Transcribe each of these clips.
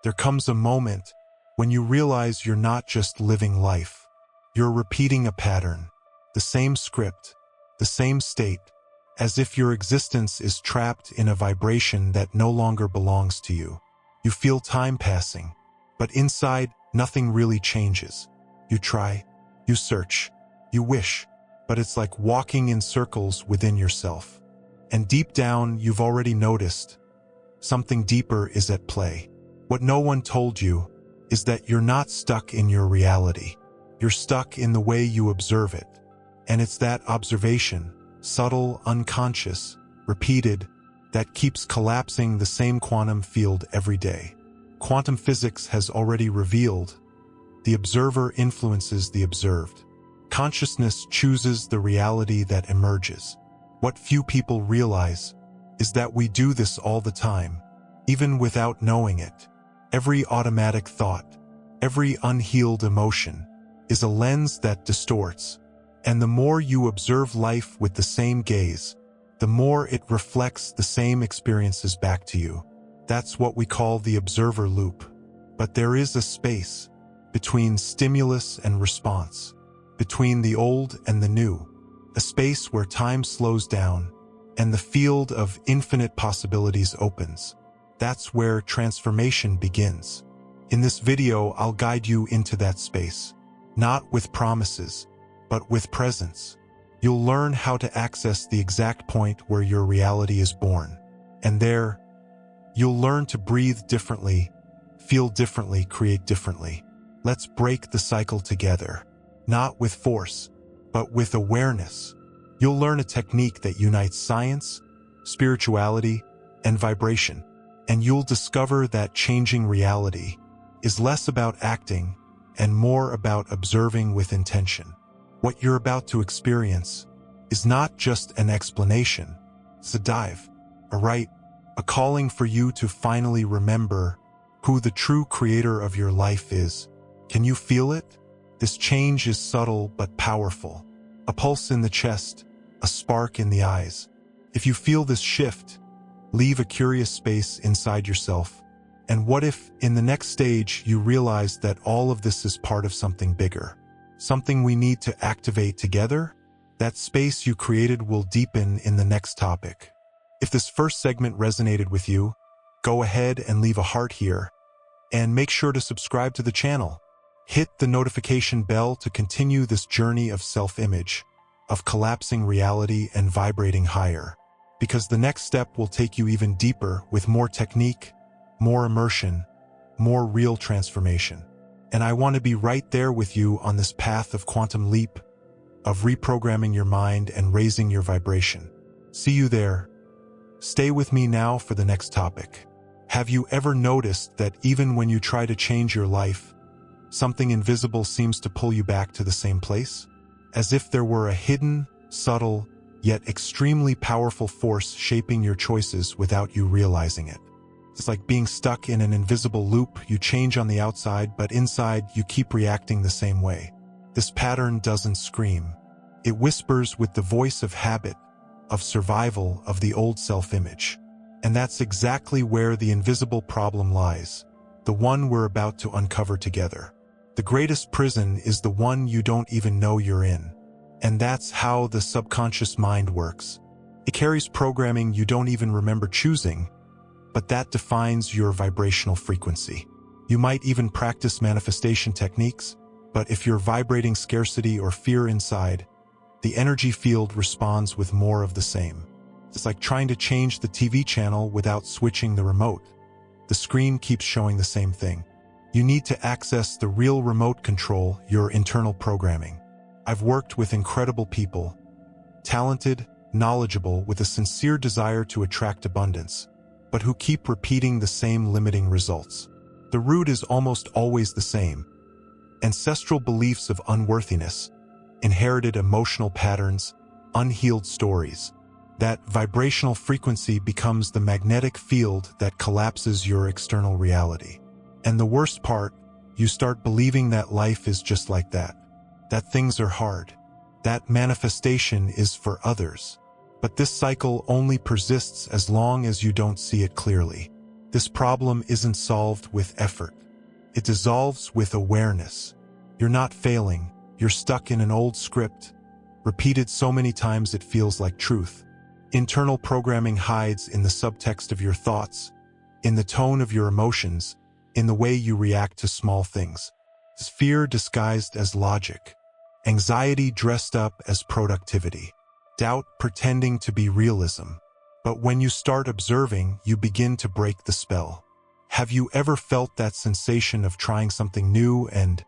there comes a moment when you realize you're not just living life. You're repeating a pattern, the same script, the same state, as if your existence is trapped in a vibration that no longer belongs to you. You feel time passing, but inside, nothing really changes. You try, you search, you wish, but it's like walking in circles within yourself. And deep down, you've already noticed something deeper is at play. What no one told you is that you're not stuck in your reality. You're stuck in the way you observe it. And it's that observation, subtle, unconscious, repeated, that keeps collapsing the same quantum field every day. Quantum physics has already revealed the observer influences the observed. Consciousness chooses the reality that emerges. What few people realize is that we do this all the time, even without knowing it. Every automatic thought, every unhealed emotion, is a lens that distorts. And the more you observe life with the same gaze, the more it reflects the same experiences back to you. That's what we call the observer loop. But there is a space between stimulus and response, between the old and the new, a space where time slows down and the field of infinite possibilities opens. That's where transformation begins. In this video, I'll guide you into that space, not with promises, but with presence. You'll learn how to access the exact point where your reality is born. And there, you'll learn to breathe differently, feel differently, create differently. Let's break the cycle together, not with force, but with awareness. You'll learn a technique that unites science, spirituality, and vibration. And you'll discover that changing reality is less about acting and more about observing with intention. What you're about to experience is not just an explanation, it's a dive, a rite, a calling for you to finally remember who the true creator of your life is. Can you feel it? This change is subtle but powerful. A pulse in the chest, a spark in the eyes. If you feel this shift, leave a curious space inside yourself. And what if, in the next stage, you realize that all of this is part of something bigger? Something we need to activate together? That space you created will deepen in the next topic. If this first segment resonated with you, go ahead and leave a heart here. And make sure to subscribe to the channel. Hit the notification bell to continue this journey of self-image, of collapsing reality and vibrating higher. Because the next step will take you even deeper with more technique, more immersion, more real transformation. And I want to be right there with you on this path of quantum leap, of reprogramming your mind and raising your vibration. See you there. Stay with me now for the next topic. Have you ever noticed that even when you try to change your life, something invisible seems to pull you back to the same place? As if there were a hidden, subtle, yet extremely powerful force shaping your choices without you realizing it. It's like being stuck in an invisible loop. You change on the outside, but inside you keep reacting the same way. This pattern doesn't scream. It whispers with the voice of habit, of survival, of the old self-image. And that's exactly where the invisible problem lies, the one we're about to uncover together. The greatest prison is the one you don't even know you're in. And that's how the subconscious mind works. It carries programming you don't even remember choosing, but that defines your vibrational frequency. You might even practice manifestation techniques, but if you're vibrating scarcity or fear inside, the energy field responds with more of the same. It's like trying to change the TV channel without switching the remote. The screen keeps showing the same thing. You need to access the real remote control, your internal programming. I've worked with incredible people, talented, knowledgeable, with a sincere desire to attract abundance, but who keep repeating the same limiting results. The root is almost always the same. Ancestral beliefs of unworthiness, inherited emotional patterns, unhealed stories. That vibrational frequency becomes the magnetic field that collapses your external reality. And the worst part, you start believing that life is just like that things are hard, that manifestation is for others. But this cycle only persists as long as you don't see it clearly. This problem isn't solved with effort. It dissolves with awareness. You're not failing. You're stuck in an old script, repeated so many times it feels like truth. Internal programming hides in the subtext of your thoughts, in the tone of your emotions, in the way you react to small things. It's fear disguised as logic, anxiety dressed up as productivity, doubt pretending to be realism. But when you start observing, you begin to break the spell. Have you ever felt that sensation of trying something new and,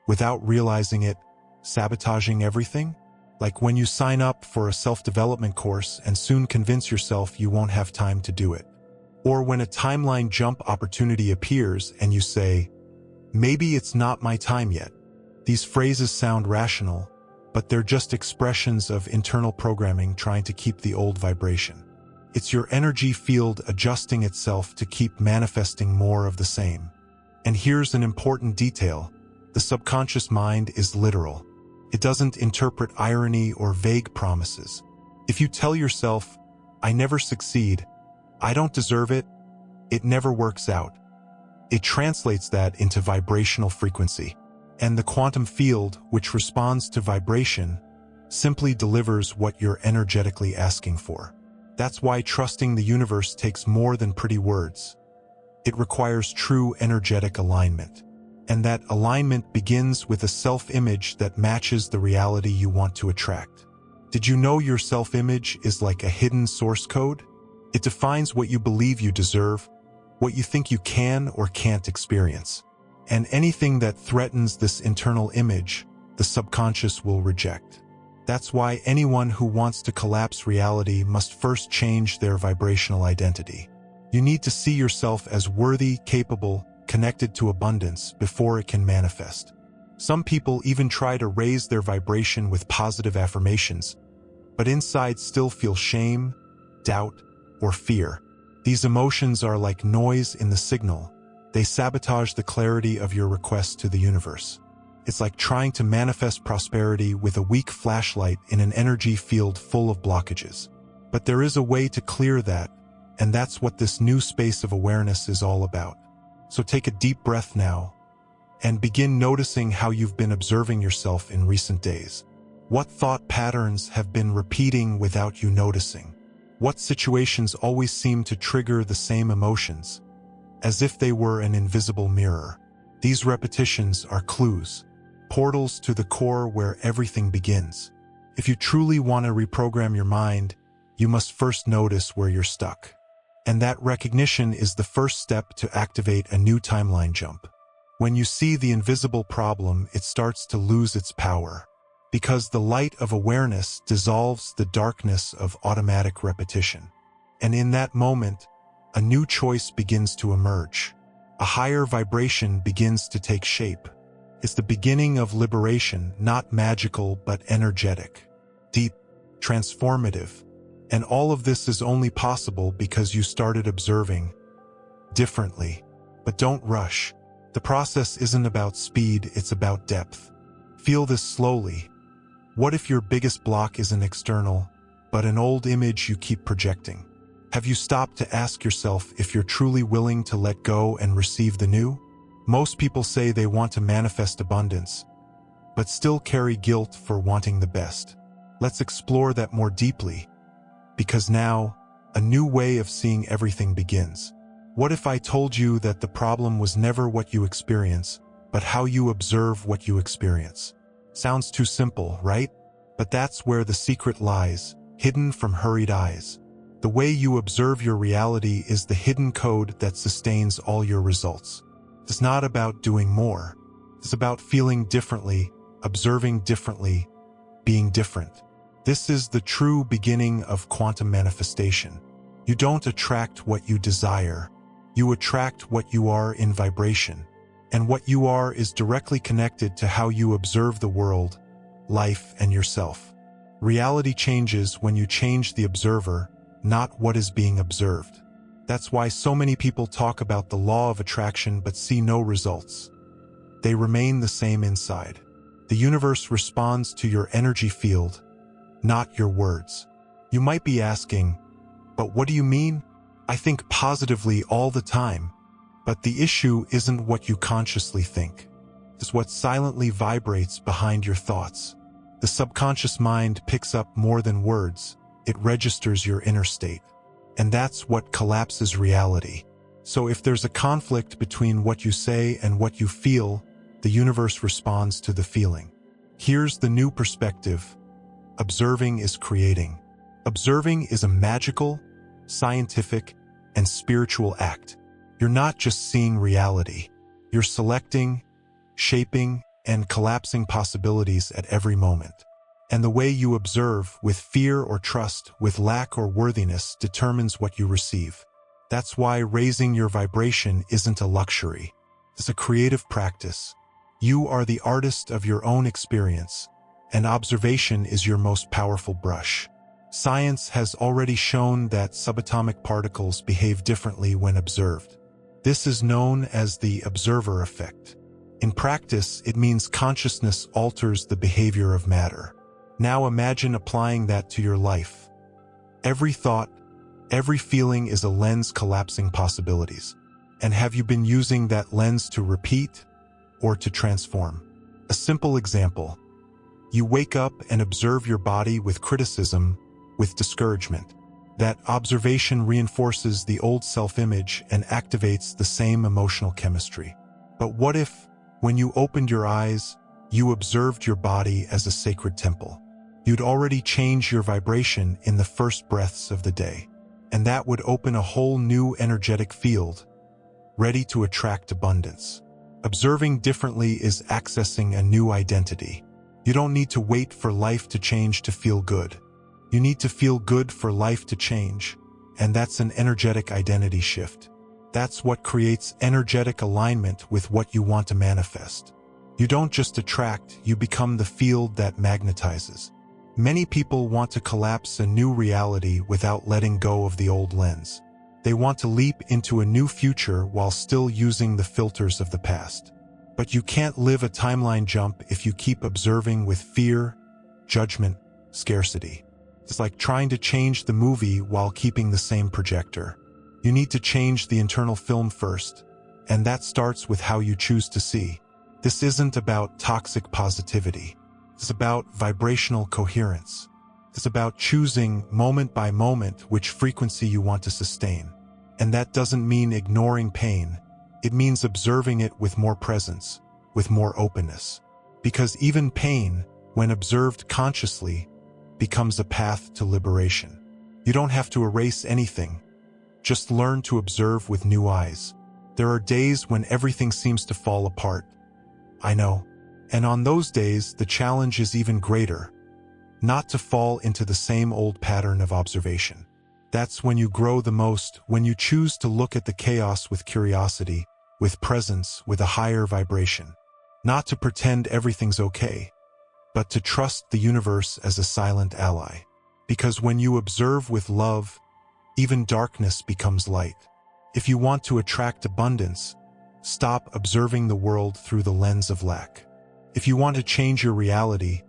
without realizing it, sabotaging everything? Like when you sign up for a self-development course and soon convince yourself you won't have time to do it. Or when a timeline jump opportunity appears and you say, maybe it's not my time yet. These phrases sound rational, but they're just expressions of internal programming trying to keep the old vibration. It's your energy field adjusting itself to keep manifesting more of the same. And here's an important detail. The subconscious mind is literal. It doesn't interpret irony or vague promises. If you tell yourself, I never succeed, I don't deserve it, it never works out. It translates that into vibrational frequency. And the quantum field, which responds to vibration, simply delivers what you're energetically asking for. That's why trusting the universe takes more than pretty words. It requires true energetic alignment. And that alignment begins with a self-image that matches the reality you want to attract. Did you know your self-image is like a hidden source code? It defines what you believe you deserve, what you think you can or can't experience. And anything that threatens this internal image, the subconscious will reject. That's why anyone who wants to collapse reality must first change their vibrational identity. You need to see yourself as worthy, capable, connected to abundance before it can manifest. Some people even try to raise their vibration with positive affirmations, but inside still feel shame, doubt, or fear. These emotions are like noise in the signal. They sabotage the clarity of your request to the universe. It's like trying to manifest prosperity with a weak flashlight in an energy field full of blockages. But there is a way to clear that, and that's what this new space of awareness is all about. So take a deep breath now, and begin noticing how you've been observing yourself in recent days. What thought patterns have been repeating without you noticing? What situations always seem to trigger the same emotions, as if they were an invisible mirror? These repetitions are clues, portals to the core where everything begins. If you truly want to reprogram your mind, you must first notice where you're stuck. And that recognition is the first step to activate a new timeline jump. When you see the invisible problem, it starts to lose its power, because the light of awareness dissolves the darkness of automatic repetition. And in that moment, a new choice begins to emerge. A higher vibration begins to take shape. It's the beginning of liberation, not magical but energetic, deep, transformative. And all of this is only possible because you started observing differently. But don't rush. The process isn't about speed, it's about depth. Feel this slowly. What if your biggest block isn't external, but an old image you keep projecting? Have you stopped to ask yourself if you're truly willing to let go and receive the new? Most people say they want to manifest abundance, but still carry guilt for wanting the best. Let's explore that more deeply, because now, a new way of seeing everything begins. What if I told you that the problem was never what you experience, but how you observe what you experience? Sounds too simple, right? But that's where the secret lies, hidden from hurried eyes. The way you observe your reality is the hidden code that sustains all your results. It's not about doing more. It's about feeling differently, observing differently, being different. This is the true beginning of quantum manifestation. You don't attract what you desire. You attract what you are in vibration. And what you are is directly connected to how you observe the world, life, and yourself. Reality changes when you change the observer, not what is being observed. That's why so many people talk about the law of attraction but see no results. They remain the same inside. The universe responds to your energy field, not your words. You might be asking, but what do you mean? I think positively all the time, but the issue isn't what you consciously think. It's what silently vibrates behind your thoughts. The subconscious mind picks up more than words. It registers your inner state. And that's what collapses reality. So if there's a conflict between what you say and what you feel, the universe responds to the feeling. Here's the new perspective. Observing is creating. Observing is a magical, scientific, and spiritual act. You're not just seeing reality. You're selecting, shaping, and collapsing possibilities at every moment. And the way you observe, with fear or trust, with lack or worthiness, determines what you receive. That's why raising your vibration isn't a luxury. It's a creative practice. You are the artist of your own experience, and observation is your most powerful brush. Science has already shown that subatomic particles behave differently when observed. This is known as the observer effect. In practice, it means consciousness alters the behavior of matter. Now imagine applying that to your life. Every thought, every feeling is a lens collapsing possibilities. And have you been using that lens to repeat or to transform? A simple example. You wake up and observe your body with criticism, with discouragement. That observation reinforces the old self-image and activates the same emotional chemistry. But what if, when you opened your eyes, you observed your body as a sacred temple? You'd already changed your vibration in the first breaths of the day. And that would open a whole new energetic field, ready to attract abundance. Observing differently is accessing a new identity. You don't need to wait for life to change to feel good. You need to feel good for life to change, and that's an energetic identity shift. That's what creates energetic alignment with what you want to manifest. You don't just attract, you become the field that magnetizes. Many people want to collapse a new reality without letting go of the old lens. They want to leap into a new future while still using the filters of the past. But you can't live a timeline jump if you keep observing with fear, judgment, scarcity. It's like trying to change the movie while keeping the same projector. You need to change the internal film first, and that starts with how you choose to see. This isn't about toxic positivity. It's about vibrational coherence. It's about choosing moment by moment which frequency you want to sustain. And that doesn't mean ignoring pain. It means observing it with more presence, with more openness. Because even pain, when observed consciously, becomes a path to liberation. You don't have to erase anything. Just learn to observe with new eyes. There are days when everything seems to fall apart. I know. And on those days, the challenge is even greater. Not to fall into the same old pattern of observation. That's when you grow the most, when you choose to look at the chaos with curiosity, with presence, with a higher vibration. Not to pretend everything's okay, but to trust the universe as a silent ally. Because when you observe with love, even darkness becomes light. If you want to attract abundance, stop observing the world through the lens of lack. If you want to change your reality,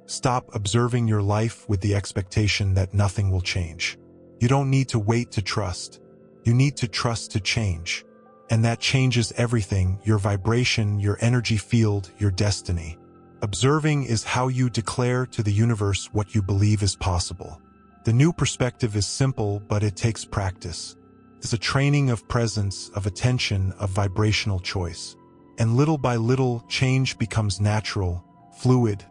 stop observing your life with the expectation that nothing will change. You don't need to wait to trust. You need to trust to change. And that changes everything, your vibration, your energy field, your destiny. Observing is how you declare to the universe what you believe is possible. The new perspective is simple, but it takes practice. It's a training of presence, of attention, of vibrational choice. And little by little, change becomes natural, fluid,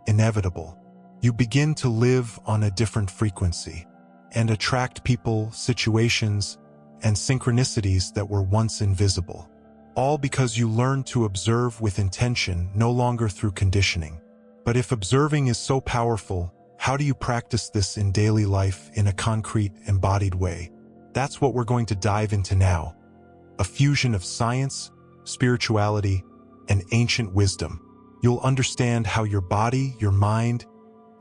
inevitable. You begin to live on a different frequency and attract people, situations, and synchronicities that were once invisible. All because you learn to observe with intention, no longer through conditioning. But if observing is so powerful, how do you practice this in daily life in a concrete, embodied way? That's what we're going to dive into now. A fusion of science, spirituality, and ancient wisdom. You'll understand how your body, your mind,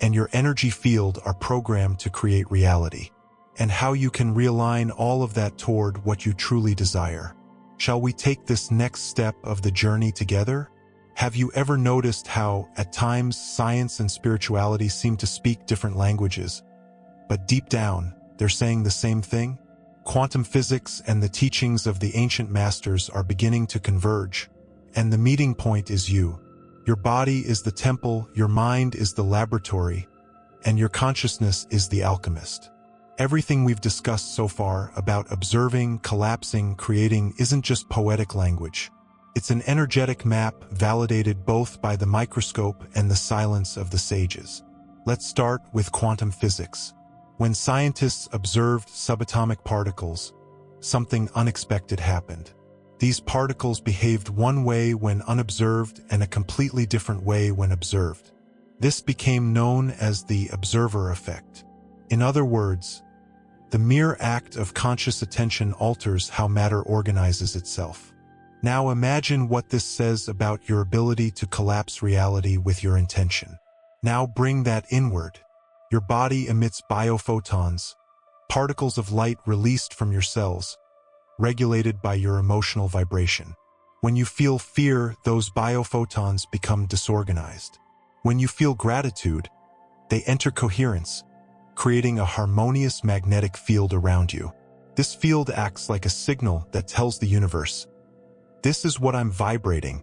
and your energy field are programmed to create reality, and how you can realign all of that toward what you truly desire. Shall we take this next step of the journey together? Have you ever noticed how, at times, science and spirituality seem to speak different languages, but deep down, they're saying the same thing? Quantum physics and the teachings of the ancient masters are beginning to converge, and the meeting point is you. Your body is the temple, your mind is the laboratory, and your consciousness is the alchemist. Everything we've discussed so far about observing, collapsing, creating isn't just poetic language. It's an energetic map validated both by the microscope and the silence of the sages. Let's start with quantum physics. When scientists observed subatomic particles, something unexpected happened. These particles behaved one way when unobserved and a completely different way when observed. This became known as the observer effect. In other words, the mere act of conscious attention alters how matter organizes itself. Now imagine what this says about your ability to collapse reality with your intention. Now bring that inward. Your body emits biophotons, particles of light released from your cells, regulated by your emotional vibration. When you feel fear, those biophotons become disorganized. When you feel gratitude, they enter coherence, creating a harmonious magnetic field around you. This field acts like a signal that tells the universe, "This is what I'm vibrating.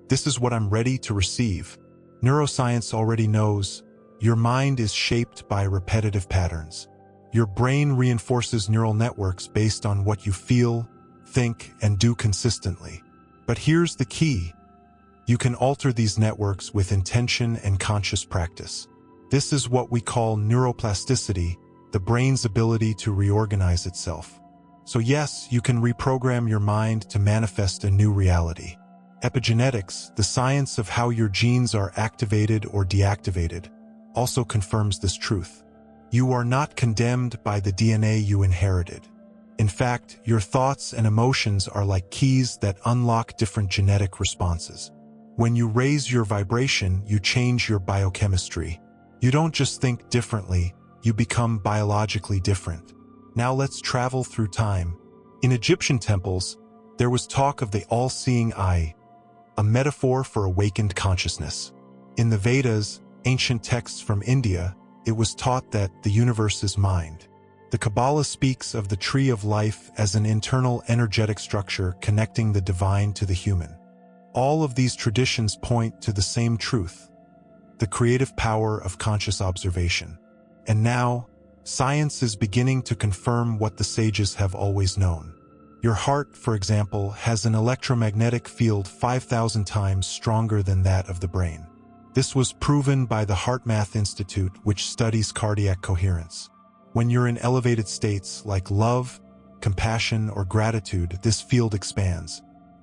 This is what I'm ready to receive." Neuroscience already knows your mind is shaped by repetitive patterns. Your brain reinforces neural networks based on what you feel, think, and do consistently. But here's the key. You can alter these networks with intention and conscious practice. This is what we call neuroplasticity, the brain's ability to reorganize itself. So yes, you can reprogram your mind to manifest a new reality. Epigenetics, the science of how your genes are activated or deactivated, also confirms this truth. You are not condemned by the DNA you inherited. In fact, your thoughts and emotions are like keys that unlock different genetic responses. When you raise your vibration, you change your biochemistry. You don't just think differently, you become biologically different. Now let's travel through time. In Egyptian temples, there was talk of the all-seeing eye, a metaphor for awakened consciousness. In the Vedas, ancient texts from India, it was taught that the universe is mind. The Kabbalah speaks of the tree of life as an internal energetic structure connecting the divine to the human. All of these traditions point to the same truth, the creative power of conscious observation. And now, science is beginning to confirm what the sages have always known. Your heart, for example, has an electromagnetic field 5,000 times stronger than that of the brain. This was proven by the HeartMath Institute, which studies cardiac coherence. When you're in elevated states like love, compassion, or gratitude, this field expands,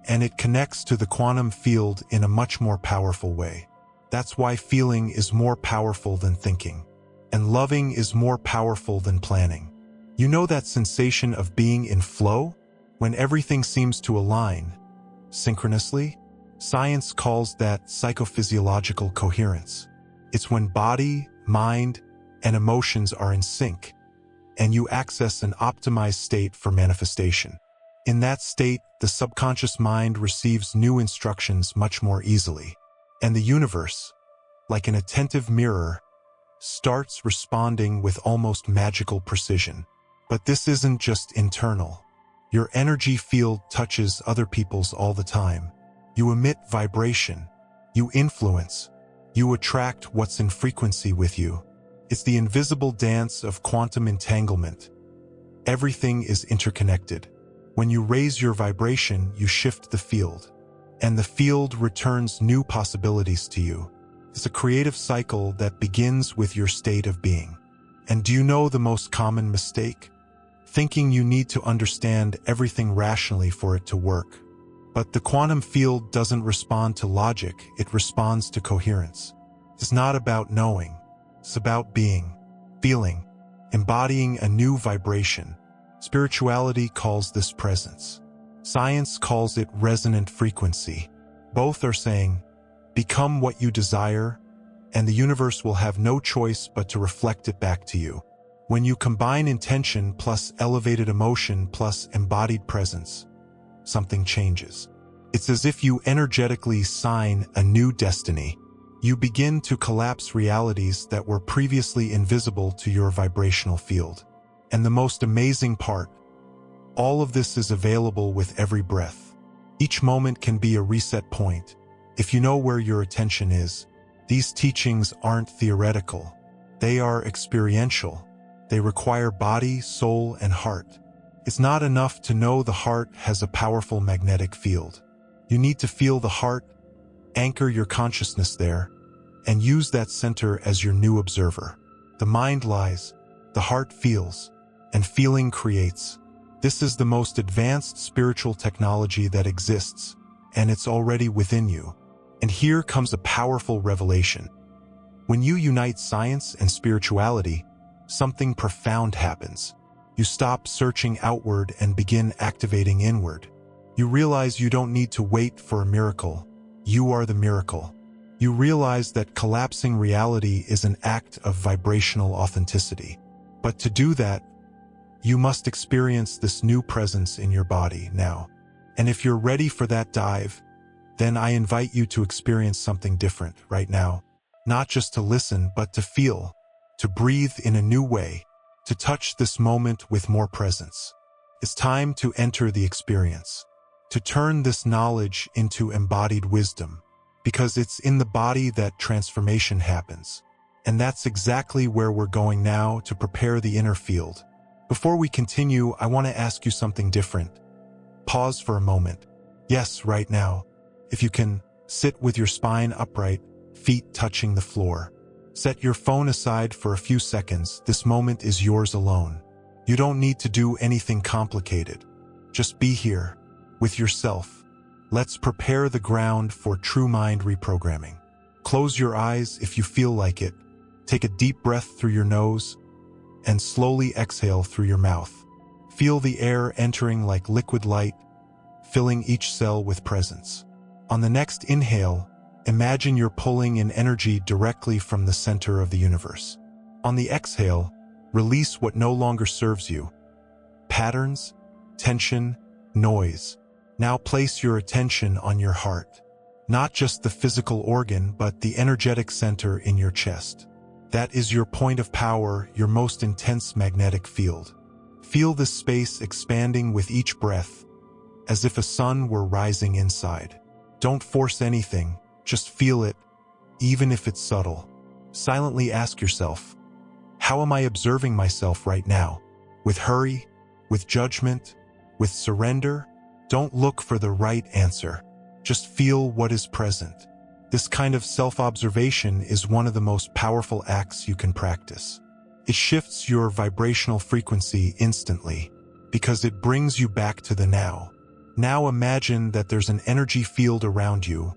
and it connects to the quantum field in a much more powerful way. That's why feeling is more powerful than thinking, and loving is more powerful than planning. You know that sensation of being in flow? When everything seems to align synchronously? Science calls that psychophysiological coherence. It's when body, mind, and emotions are in sync, and you access an optimized state for manifestation. In that state, the subconscious mind receives new instructions much more easily, and the universe, like an attentive mirror, starts responding with almost magical precision. But this isn't just internal. Your energy field touches other people's all the time. You emit vibration, you influence, you attract what's in frequency with you. It's the invisible dance of quantum entanglement. Everything is interconnected. When you raise your vibration, you shift the field, and the field returns new possibilities to you. It's a creative cycle that begins with your state of being. And do you know the most common mistake? Thinking you need to understand everything rationally for it to work. But the quantum field doesn't respond to logic, it responds to coherence. It's not about knowing, it's about being, feeling, embodying a new vibration. Spirituality calls this presence. Science calls it resonant frequency. Both are saying, become what you desire, and the universe will have no choice but to reflect it back to you. When you combine intention plus elevated emotion plus embodied presence, something changes. It's as if you energetically sign a new destiny. You begin to collapse realities that were previously invisible to your vibrational field. And the most amazing part, All of this is available with every breath. Each moment can be a reset point. If you know where your attention is, these teachings aren't theoretical. They are experiential. They require body, soul, and heart. It's not enough to know the heart has a powerful magnetic field. You need to feel the heart, anchor your consciousness there, and use that center as your new observer. The mind lies, the heart feels, and feeling creates. This is the most advanced spiritual technology that exists, and it's already within you. And here comes a powerful revelation. When you unite science and spirituality, something profound happens. You stop searching outward and begin activating inward. You realize you don't need to wait for a miracle. You are the miracle. You realize that collapsing reality is an act of vibrational authenticity. But to do that, you must experience this new presence in your body now. And if you're ready for that dive, then I invite you to experience something different right now. Not just to listen, but to feel, to breathe in a new way, to touch this moment with more presence. It's time to enter the experience, to turn this knowledge into embodied wisdom, because it's in the body that transformation happens. And that's exactly where we're going now to prepare the inner field. Before we continue, I want to ask you something different. Pause for a moment. Yes, right now. If you can, sit with your spine upright, feet touching the floor. Set your phone aside for a few seconds. This moment is yours alone. You don't need to do anything complicated. Just be here, with yourself. Let's prepare the ground for true mind reprogramming. Close your eyes if you feel like it. Take a deep breath through your nose, and slowly exhale through your mouth. Feel the air entering like liquid light, filling each cell with presence. On the next inhale, imagine you're pulling in energy directly from the center of the universe. On the exhale, release what no longer serves you. Patterns, tension, noise. Now place your attention on your heart. Not just the physical organ, but the energetic center in your chest. That is your point of power, your most intense magnetic field. Feel this space expanding with each breath, as if a sun were rising inside. Don't force anything, just feel it, even if it's subtle. Silently ask yourself, how am I observing myself right now? With hurry? With judgment? With surrender? Don't look for the right answer. Just feel what is present. This kind of self-observation is one of the most powerful acts you can practice. It shifts your vibrational frequency instantly because it brings you back to the now. Now imagine that there's an energy field around you,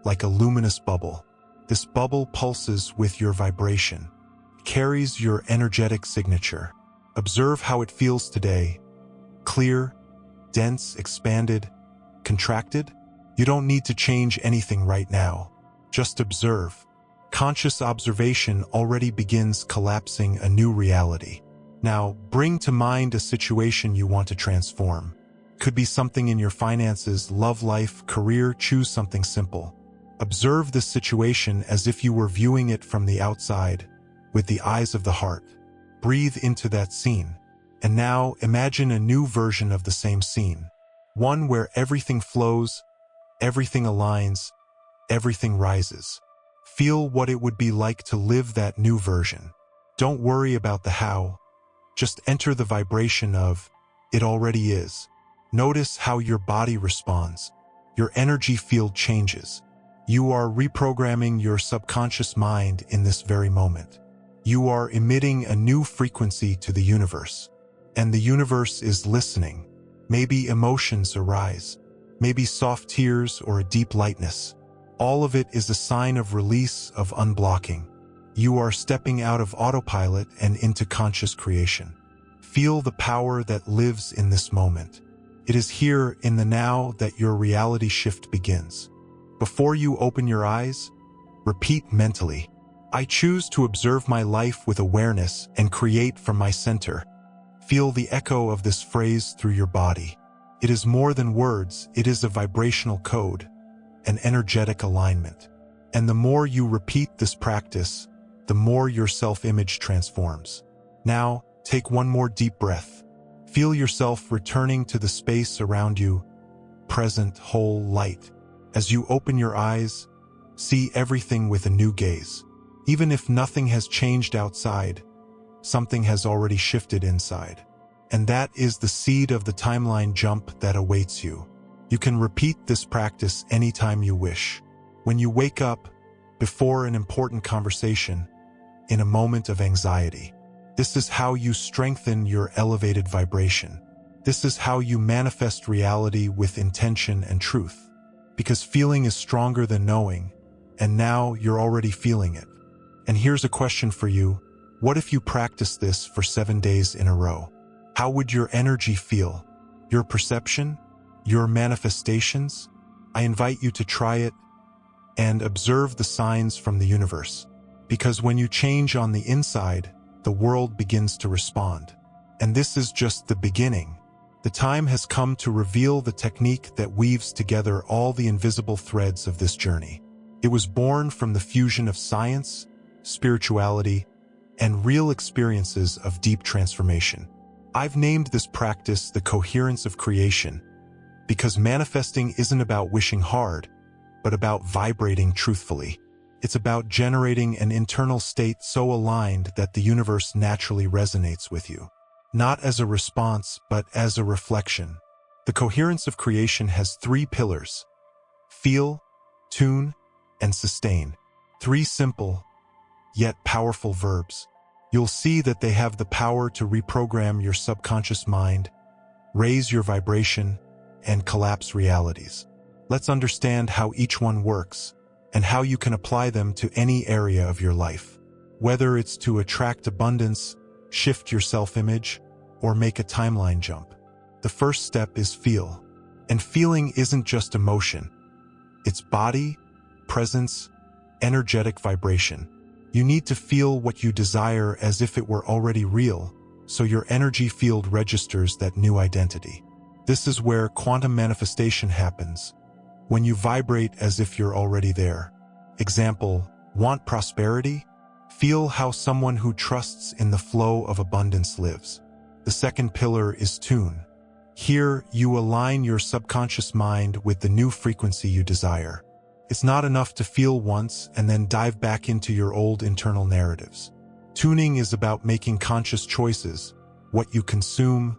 like a luminous bubble. This bubble pulses with your vibration, carries your energetic signature. Observe how it feels today. Clear, dense, expanded, contracted? You don't need to change anything right now. Just observe. Conscious observation already begins collapsing a new reality. Now, bring to mind a situation you want to transform. Could be something in your finances, love life, career. Choose something simple. Observe this situation as if you were viewing it from the outside, with the eyes of the heart. Breathe into that scene. And now, imagine a new version of the same scene. One where everything flows, everything aligns, everything rises. Feel what it would be like to live that new version. Don't worry about the how. Just enter the vibration of, it already is. Notice how your body responds. Your energy field changes. You are reprogramming your subconscious mind in this very moment. You are emitting a new frequency to the universe. And the universe is listening. Maybe emotions arise. Maybe soft tears or a deep lightness. All of it is a sign of release, of unblocking. You are stepping out of autopilot and into conscious creation. Feel the power that lives in this moment. It is here in the now that your reality shift begins. Before you open your eyes, repeat mentally, I choose to observe my life with awareness and create from my center. Feel the echo of this phrase through your body. It is more than words, it is a vibrational code, an energetic alignment. And the more you repeat this practice, the more your self-image transforms. Now, take one more deep breath. Feel yourself returning to the space around you, present, whole, light. As you open your eyes, see everything with a new gaze. Even if nothing has changed outside, something has already shifted inside. And that is the seed of the timeline jump that awaits you. You can repeat this practice anytime you wish. When you wake up, before an important conversation, in a moment of anxiety. This is how you strengthen your elevated vibration. This is how you manifest reality with intention and truth. Because feeling is stronger than knowing, and now you're already feeling it. And here's a question for you. What if you practice this for 7 days in a row? How would your energy feel? Your perception? Your manifestations? I invite you to try it and observe the signs from the universe. Because when you change on the inside, the world begins to respond. And this is just the beginning. The time has come to reveal the technique that weaves together all the invisible threads of this journey. It was born from the fusion of science, spirituality, and real experiences of deep transformation. I've named this practice the coherence of creation, because manifesting isn't about wishing hard, but about vibrating truthfully. It's about generating an internal state so aligned that the universe naturally resonates with you. Not as a response, but as a reflection. The coherence of creation has 3 pillars: feel, tune, and sustain. 3 simple, yet powerful verbs. You'll see that they have the power to reprogram your subconscious mind, raise your vibration, and collapse realities. Let's understand how each one works and how you can apply them to any area of your life. Whether it's to attract abundance, shift your self-image, or make a timeline jump. The first step is feel. And feeling isn't just emotion. It's body, presence, energetic vibration. You need to feel what you desire as if it were already real, so your energy field registers that new identity. This is where quantum manifestation happens, when you vibrate as if you're already there. Example, want prosperity? Feel how someone who trusts in the flow of abundance lives. The second pillar is tune. Here, you align your subconscious mind with the new frequency you desire. It's not enough to feel once and then dive back into your old internal narratives. Tuning is about making conscious choices, what you consume,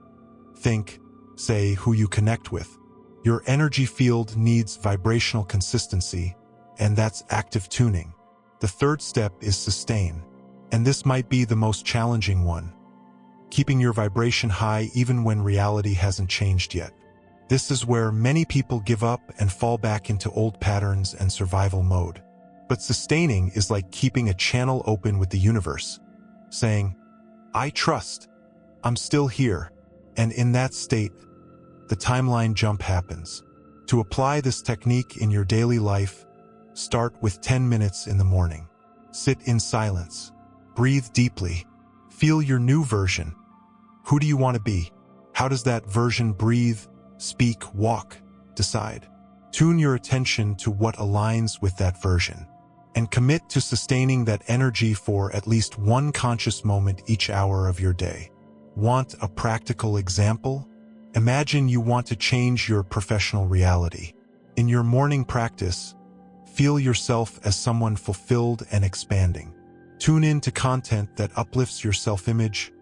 think, say, who you connect with. Your energy field needs vibrational consistency, and that's active tuning. The third step is sustain, and this might be the most challenging one. Keeping your vibration high even when reality hasn't changed yet. This is where many people give up and fall back into old patterns and survival mode. But sustaining is like keeping a channel open with the universe, saying, I trust, I'm still here, and in that state, the timeline jump happens. To apply this technique in your daily life, start with 10 minutes in the morning. Sit in silence. Breathe deeply. Feel your new version. Who do you want to be? How does that version breathe, speak, walk, decide? Tune your attention to what aligns with that version, and commit to sustaining that energy for at least one conscious moment each hour of your day. Want a practical example? Imagine you want to change your professional reality. In your morning practice, feel yourself as someone fulfilled and expanding. Tune in to content that uplifts your self-image,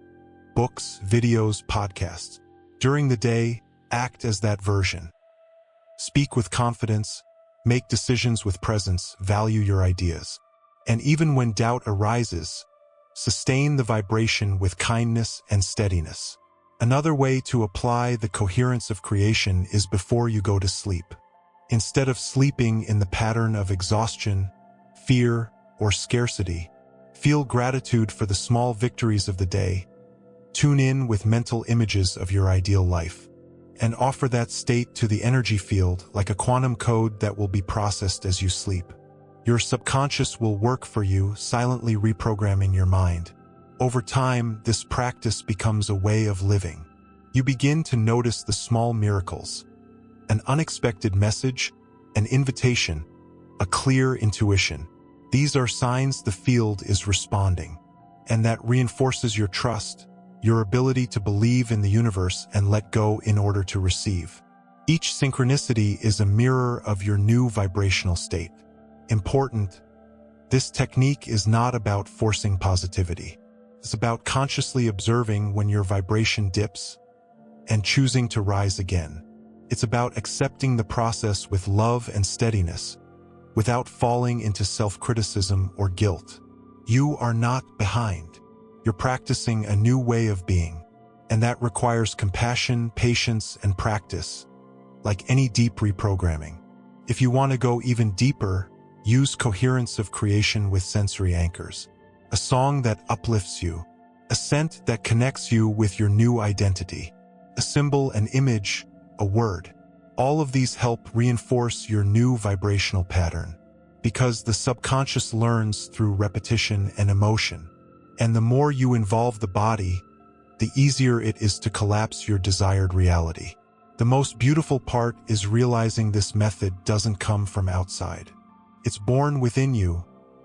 books, videos, podcasts. During the day, act as that version. Speak with confidence, make decisions with presence, value your ideas. And even when doubt arises, sustain the vibration with kindness and steadiness. Another way to apply the coherence of creation is before you go to sleep. Instead of sleeping in the pattern of exhaustion, fear, or scarcity, feel gratitude for the small victories of the day. Tune in with mental images of your ideal life, and offer that state to the energy field like a quantum code that will be processed as you sleep. Your subconscious will work for you, silently reprogramming your mind. Over time, this practice becomes a way of living. You begin to notice the small miracles, an unexpected message, an invitation, a clear intuition. These are signs the field is responding, and that reinforces your trust, your ability to believe in the universe and let go in order to receive. Each synchronicity is a mirror of your new vibrational state. Important, this technique is not about forcing positivity. It's about consciously observing when your vibration dips and choosing to rise again. It's about accepting the process with love and steadiness, without falling into self-criticism or guilt. You are not behind. You're practicing a new way of being, and that requires compassion, patience, and practice, like any deep reprogramming. If you want to go even deeper, use coherence of creation with sensory anchors. A song that uplifts you, a scent that connects you with your new identity, a symbol, an image, a word. All of these help reinforce your new vibrational pattern, because the subconscious learns through repetition and emotion. And the more you involve the body, the easier it is to collapse your desired reality. The most beautiful part is realizing this method doesn't come from outside. It's born within you,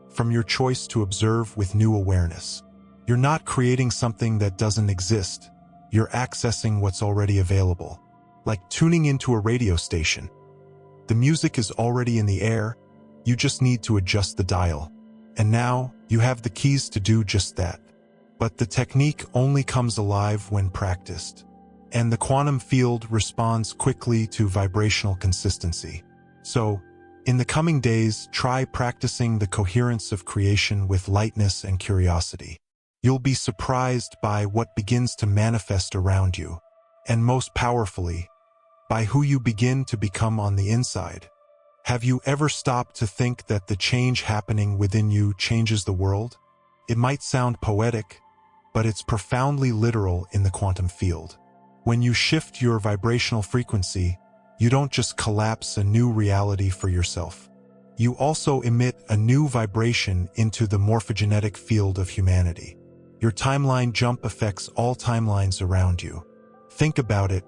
from your choice to observe with new awareness. You're not creating something that doesn't exist. You're accessing what's already available. Like tuning into a radio station. The music is already in the air, you just need to adjust the dial. And now, you have the keys to do just that. But the technique only comes alive when practiced. And the quantum field responds quickly to vibrational consistency. So, in the coming days, try practicing the coherence of creation with lightness and curiosity. You'll be surprised by what begins to manifest around you. And most powerfully, by who you begin to become on the inside. Have you ever stopped to think that the change happening within you changes the world? It might sound poetic, but it's profoundly literal in the quantum field. When you shift your vibrational frequency, you don't just collapse a new reality for yourself. You also emit a new vibration into the morphogenetic field of humanity. Your timeline jump affects all timelines around you. Think about it.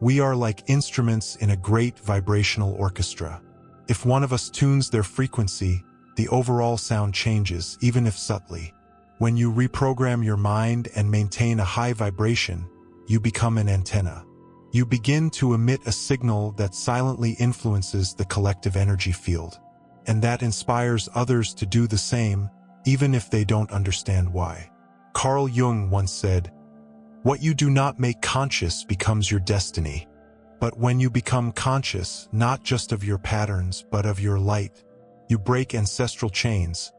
We are like instruments in a great vibrational orchestra. If one of us tunes their frequency, the overall sound changes, even if subtly. When you reprogram your mind and maintain a high vibration, you become an antenna. You begin to emit a signal that silently influences the collective energy field, and that inspires others to do the same, even if they don't understand why. Carl Jung once said, "What you do not make conscious becomes your destiny." But when you become conscious, not just of your patterns, but of your light, you break ancestral chains,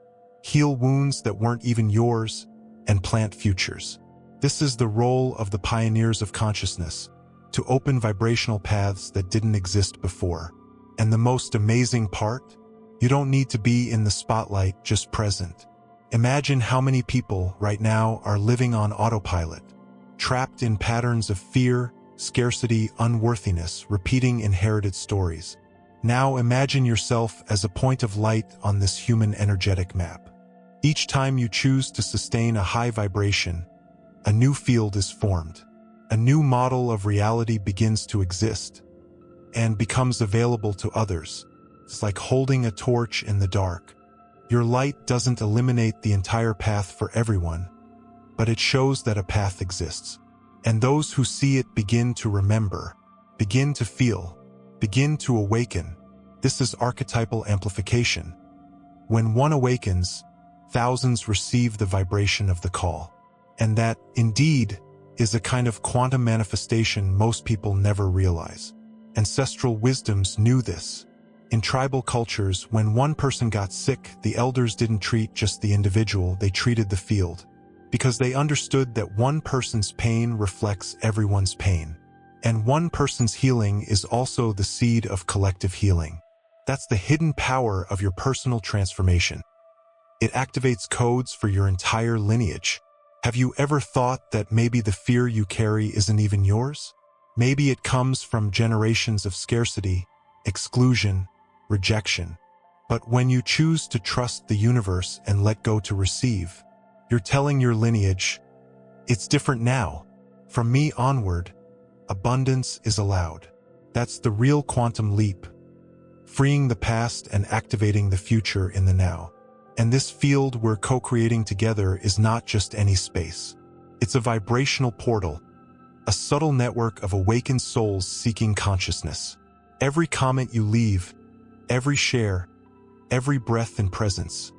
heal wounds that weren't even yours, and plant futures. This is the role of the pioneers of consciousness, to open vibrational paths that didn't exist before. And the most amazing part? You don't need to be in the spotlight, just present. Imagine how many people right now are living on autopilot, trapped in patterns of fear, scarcity, unworthiness, repeating inherited stories. Now imagine yourself as a point of light on this human energetic map. Each time you choose to sustain a high vibration, a new field is formed. A new model of reality begins to exist and becomes available to others. It's like holding a torch in the dark. Your light doesn't eliminate the entire path for everyone, but it shows that a path exists. And those who see it begin to remember, begin to feel, begin to awaken. This is archetypal amplification. When one awakens, thousands receive the vibration of the call. And that, indeed, is a kind of quantum manifestation most people never realize. Ancestral wisdoms knew this. In tribal cultures, when one person got sick, the elders didn't treat just the individual, they treated the field. Because they understood that one person's pain reflects everyone's pain. And one person's healing is also the seed of collective healing. That's the hidden power of your personal transformation. It activates codes for your entire lineage. Have you ever thought that maybe the fear you carry isn't even yours? Maybe it comes from generations of scarcity, exclusion, rejection. But when you choose to trust the universe and let go to receive, you're telling your lineage, it's different now. From me onward, abundance is allowed. That's the real quantum leap, freeing the past and activating the future in the now. And this field we're co-creating together is not just any space. It's a vibrational portal, a subtle network of awakened souls seeking consciousness. Every comment you leave, every share, every breath and presence,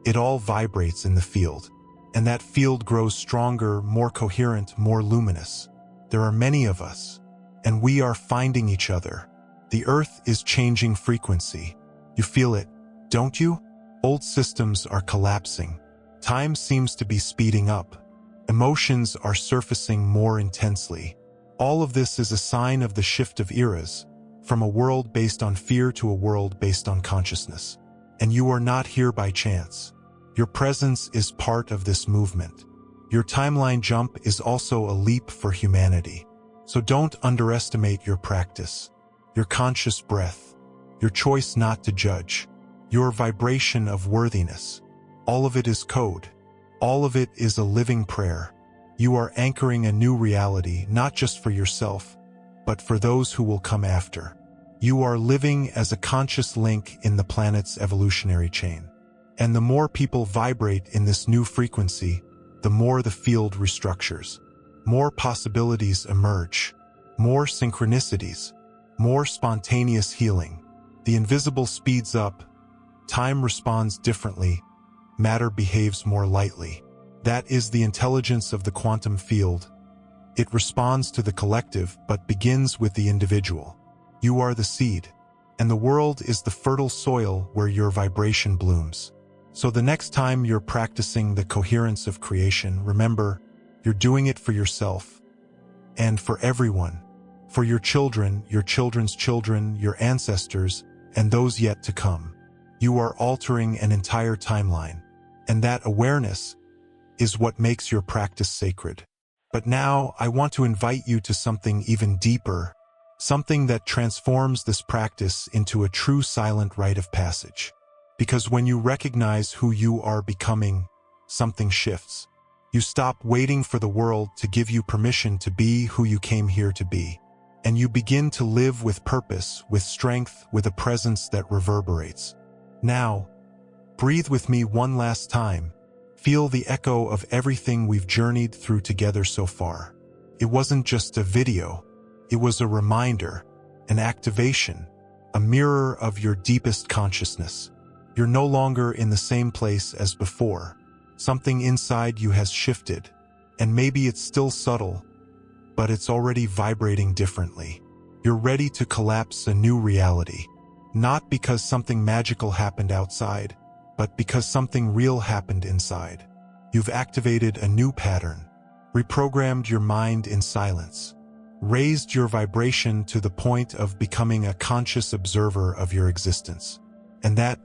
it all vibrates in the field. And that field grows stronger, more coherent, more luminous. There are many of us, and we are finding each other. The earth is changing frequency. You feel it, don't you? Old systems are collapsing. Time seems to be speeding up. Emotions are surfacing more intensely. All of this is a sign of the shift of eras, from a world based on fear to a world based on consciousness. And you are not here by chance. Your presence is part of this movement. Your timeline jump is also a leap for humanity. So don't underestimate your practice, your conscious breath, your choice not to judge, your vibration of worthiness. All of it is code. All of it is a living prayer. You are anchoring a new reality, not just for yourself, but for those who will come after. You are living as a conscious link in the planet's evolutionary chain. And the more people vibrate in this new frequency, the more the field restructures. More possibilities emerge, more synchronicities, more spontaneous healing. The invisible speeds up, time responds differently, matter behaves more lightly. That is the intelligence of the quantum field. It responds to the collective but begins with the individual. You are the seed, and the world is the fertile soil where your vibration blooms. So the next time you're practicing the coherence of creation, remember, you're doing it for yourself and for everyone, for your children, your children's children, your ancestors, and those yet to come. You are altering an entire timeline, and that awareness is what makes your practice sacred. But now I want to invite you to something even deeper, something that transforms this practice into a true silent rite of passage. Because when you recognize who you are becoming, something shifts. You stop waiting for the world to give you permission to be who you came here to be. And you begin to live with purpose, with strength, with a presence that reverberates. Now, breathe with me one last time. Feel the echo of everything we've journeyed through together so far. It wasn't just a video. It was a reminder, an activation, a mirror of your deepest consciousness. You're no longer in the same place as before. Something inside you has shifted, and maybe it's still subtle, but it's already vibrating differently. You're ready to collapse a new reality, not because something magical happened outside, but because something real happened inside. You've activated a new pattern, reprogrammed your mind in silence, raised your vibration to the point of becoming a conscious observer of your existence. And that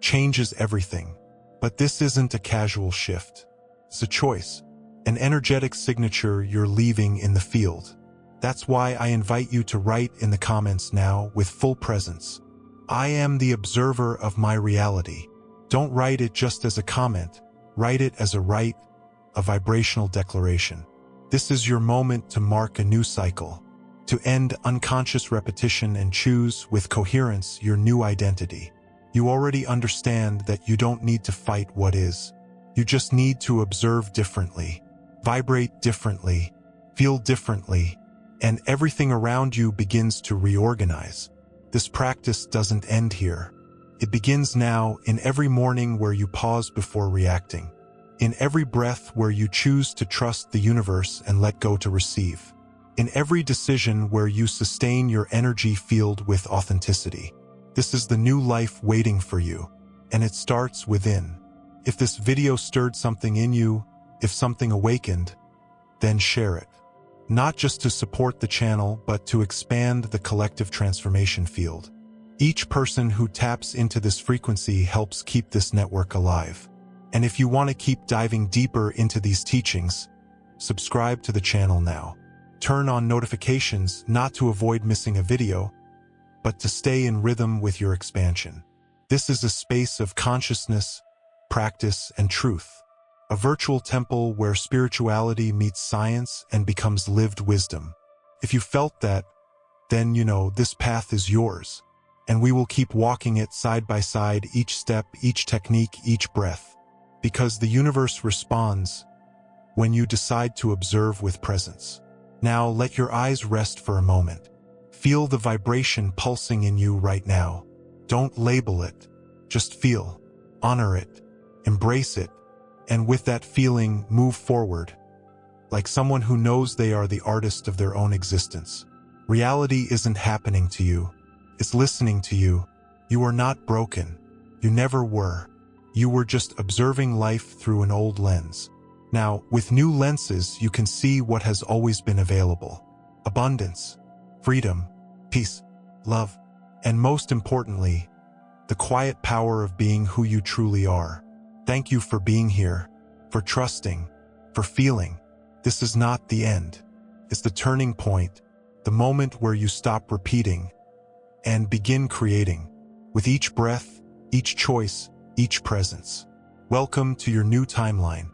changes everything. But this isn't a casual shift. It's a choice, an energetic signature you're leaving in the field. That's why I invite you to write in the comments now with full presence. I am the observer of my reality. Don't write it just as a comment. Write it as a rite, a vibrational declaration. This is your moment to mark a new cycle, to end unconscious repetition and choose, with coherence, your new identity. You already understand that you don't need to fight what is. You just need to observe differently, vibrate differently, feel differently, and everything around you begins to reorganize. This practice doesn't end here. It begins now, in every morning where you pause before reacting, in every breath where you choose to trust the universe and let go to receive, in every decision where you sustain your energy field with authenticity. This is the new life waiting for you, and it starts within. If this video stirred something in you, if something awakened, then share it. Not just to support the channel, but to expand the collective transformation field. Each person who taps into this frequency helps keep this network alive. And if you want to keep diving deeper into these teachings, subscribe to the channel now. Turn on notifications, not to avoid missing a video, but to stay in rhythm with your expansion. This is a space of consciousness, practice, and truth. A virtual temple where spirituality meets science and becomes lived wisdom. If you felt that, then you know this path is yours. And we will keep walking it side by side, each step, each technique, each breath. Because the universe responds when you decide to observe with presence. Now let your eyes rest for a moment. Feel the vibration pulsing in you right now. Don't label it, just feel, honor it, embrace it, and with that feeling, move forward, like someone who knows they are the artist of their own existence. Reality isn't happening to you, it's listening to you. You are not broken. You never were. You were just observing life through an old lens. Now, with new lenses, you can see what has always been available. Abundance, freedom, peace, love, and most importantly, the quiet power of being who you truly are. Thank you for being here, for trusting, for feeling. This is not the end. It's the turning point, the moment where you stop repeating and begin creating. With each breath, each choice, each presence. Welcome to your new timeline.